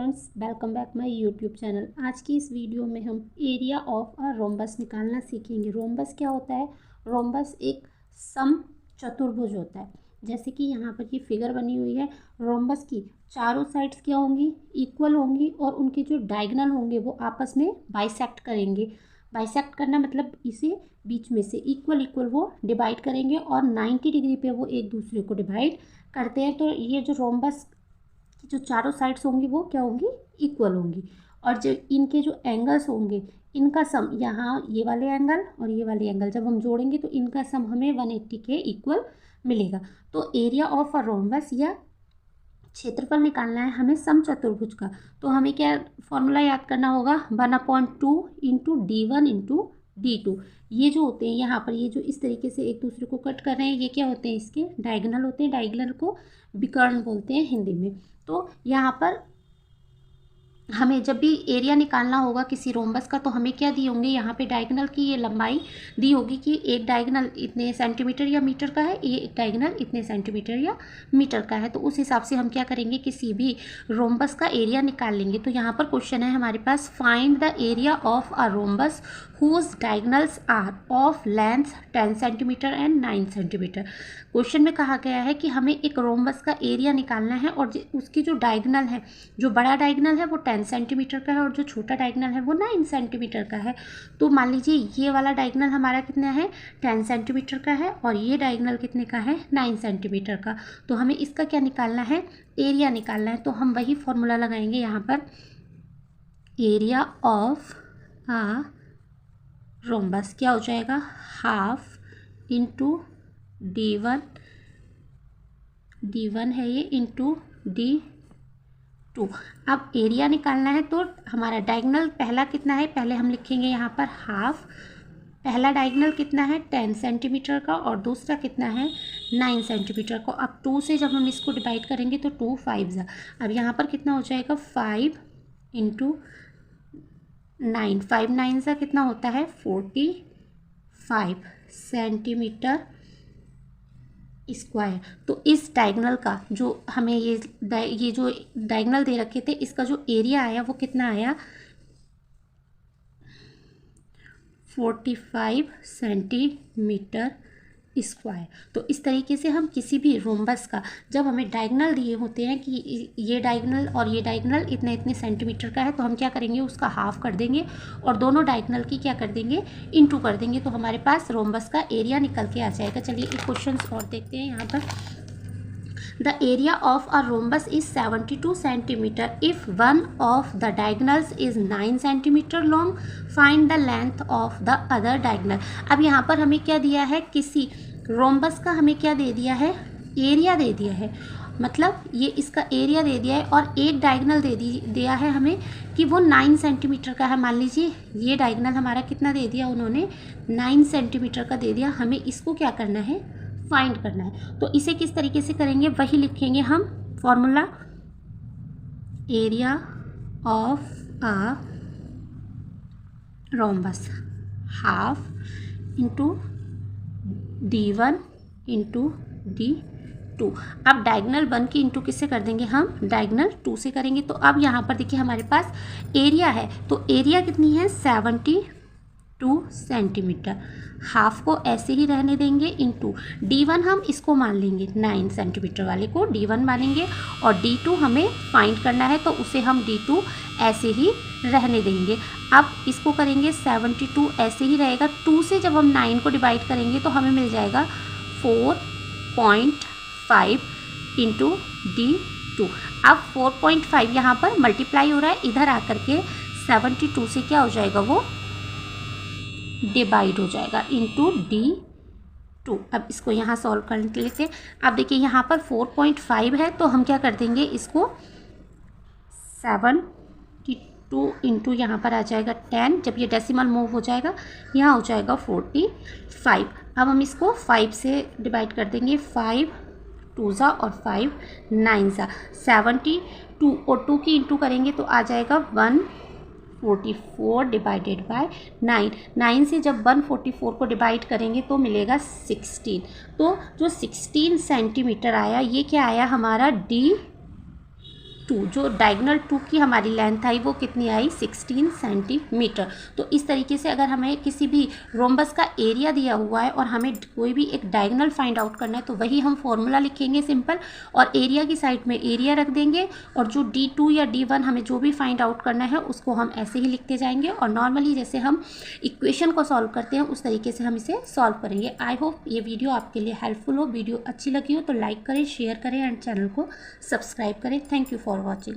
Friends, welcome back my YouTube channel. आज की इस वीडियो में हम एरिया ऑफ अ रोम्बस निकालना सीखेंगे। रोम्बस क्या होता है? रोम्बस एक सम चतुर्भुज होता है। जैसे कि यहाँ पर ये फिगर बनी हुई है, रोम्बस की चारों साइड्स क्या होंगी? इक्वल होंगी और उनके जो डायगोनल होंगे वो आपस में बाइसेक्ट करेंगे। बाइसेक्ट करना मतलब इसे बीच में से इक्वल वो डिवाइड करेंगे और 90 डिग्री पे वो एक दूसरे को डिवाइड करते हैं। तो ये जो रोम्बस जो चारों साइड्स होंगी वो क्या होंगी? इक्वल होंगी। और जो इनके जो एंगल्स होंगे इनका सम, यहाँ ये वाले एंगल और ये वाले एंगल जब हम जोड़ेंगे तो इनका सम हमें 180 के इक्वल मिलेगा। तो एरिया ऑफ अ रोम्बस या क्षेत्रफल निकालना है हमें समचतुर्भुज का। तो हमें क्या फॉर्मूला याद करना होगा? 1/2 इंटू D1 इंटू D2। ये जो होते हैं यहाँ पर, ये जो इस तरीके से एक दूसरे को कट कर रहे हैं, ये क्या होते हैं? इसके डायगोनल होते हैं। डायगोनल को विकर्ण बोलते हैं हिंदी में। तो यहाँ पर हमें जब भी एरिया निकालना होगा किसी रोम्बस का तो हमें क्या दिए होंगे? यहाँ पे डायगोनल की ये लंबाई दी होगी कि एक डायगोनल इतने सेंटीमीटर या मीटर का है, ये एक डायगोनल इतने सेंटीमीटर या मीटर का है। तो उस हिसाब से हम क्या करेंगे? किसी भी रोम्बस का एरिया निकाल लेंगे। तो यहाँ पर क्वेश्चन है हमारे पास, find the area of a rhombus whose diagonals are of length 10 centimetre and 9 centimetre. Question में कहा गया है कि हमें एक रोम्बस का एरिया निकालना है और उसकी जो डायगोनल है, जो बड़ा डायगोनल है वो 10 सेंटीमीटर का है और जो छोटा डायगोनल है वो 9 सेंटीमीटर का है। तो मान लीजिए ये वाला डायगोनल हमारा कितना है? 10 सेंटीमीटर का है और ये डायगोनल कितने का है? 9 सेंटीमीटर का। तो हमें इसका क्या निकालना है? एरिया निकालना है। तो हम वही फॉर्मूला लगाएंगे यहाँ पर, एरिया ऑफ आ रोम्बस क्या हो जाएगा? हाफ इंटू D1 है ये, इंटू D2। अब एरिया निकालना है तो हमारा डायगोनल पहला कितना है? पहले हम लिखेंगे यहाँ पर हाफ। पहला डायगोनल कितना है? 10 सेंटीमीटर का और दूसरा कितना है? 9 सेंटीमीटर का। अब 2 से जब हम इसको डिवाइड करेंगे तो 2 5 जा, अब यहाँ पर कितना हो जाएगा? 5 इंटू 9, 5 9 सा कितना होता है? 45 सेंटीमीटर स्क्वायर। तो इस डायगोनल का जो हमें ये जो डायगोनल दे रखे थे, इसका जो एरिया आया वो कितना आया? 45 सेंटीमीटर स्क्वायर। तो इस तरीके से हम किसी भी रोम्बस का, जब हमें डायगोनल दिए होते हैं कि ये डायगोनल और ये डायगोनल इतने इतने सेंटीमीटर का है, तो हम क्या करेंगे? उसका हाफ कर देंगे और दोनों डायगोनल की क्या कर देंगे? इनटू कर देंगे। तो हमारे पास रोम्बस का एरिया निकल के आ जाएगा। चलिए एक क्वेश्चन और देखते हैं यहाँ पर। The area of a rhombus is 72 centimeter. If one of the diagonals is 9 centimeter long, find the length of the other diagonal. अब यहाँ पर हमें क्या दिया है? किसी रोम्बस का हमें क्या दे दिया है? एरिया दे दिया है। मतलब ये इसका एरिया दे दिया है और एक डायगोनल दिया है हमें कि वो 9 सेंटीमीटर का है। मान लीजिए ये डायगोनल हमारा कितना दे दिया? उन्होंने 9 सेंटीमीटर का दे दिया। हमें इसको क्या करना है? फाइंड करना है। तो इसे किस तरीके से करेंगे? वही लिखेंगे हम formula, area of a rhombus half into D1 into D2। अब डायगोनल 1 की इंटू किससे कर देंगे? हम डायगोनल 2 से करेंगे। तो अब यहाँ पर देखिए हमारे पास एरिया है, तो एरिया कितनी है? 72 सेंटीमीटर। हाफ को ऐसे ही रहने देंगे, इंटू D1 हम इसको मान लेंगे, 9 सेंटीमीटर वाले को D1 मानेंगे और D2 हमें फाइंड करना है तो उसे हम D2 ऐसे ही रहने देंगे। अब इसको करेंगे 72 ऐसे ही रहेगा। 2 से जब हम 9 को डिवाइड करेंगे तो हमें मिल जाएगा 4.5 इंटू D2। अब 4.5 यहाँ पर मल्टीप्लाई हो रहा है, इधर आकर के 72 से क्या हो जाएगा? वो डिवाइड हो जाएगा इंटू D2। अब इसको यहाँ सॉल्व कर लेते हैं। अब देखिए यहाँ पर 4.5 है तो हम क्या कर देंगे? इसको 72 इंटू यहाँ पर आ जाएगा 10। जब ये डेसिमल मूव हो जाएगा यहाँ हो जाएगा 45। अब हम इसको 5 से डिवाइड कर देंगे, 5 2 ज़ा और 5 9 ज़ा, 72 और 2 की इंटू करेंगे तो आ जाएगा 144 डिवाइडेड बाय 9 से जब 144 को डिवाइड करेंगे तो मिलेगा 16। तो जो 16 सेंटीमीटर आया ये क्या आया? हमारा D2 D2 जो डायगोनल 2 की हमारी लेंथ आई वो कितनी आई 16 सेंटीमीटर। तो इस तरीके से अगर हमें किसी भी रोम्बस का एरिया दिया हुआ है और हमें कोई भी एक डायगोनल फाइंड आउट करना है तो वही हम फॉर्मूला लिखेंगे सिंपल, और एरिया की साइड में एरिया रख देंगे, और जो D2 या D1 हमें जो भी फाइंड आउट करना है उसको हम ऐसे ही लिखते जाएंगे, और नॉर्मली जैसे हम इक्वेशन को सॉल्व करते हैं उस तरीके से हम इसे सॉल्व करेंगे। आई होप ये वीडियो आपके लिए हेल्पफुल हो। वीडियो अच्छी लगी हो तो लाइक करें, शेयर करें एंड चैनल को सब्सक्राइब करें। Thank you for watching.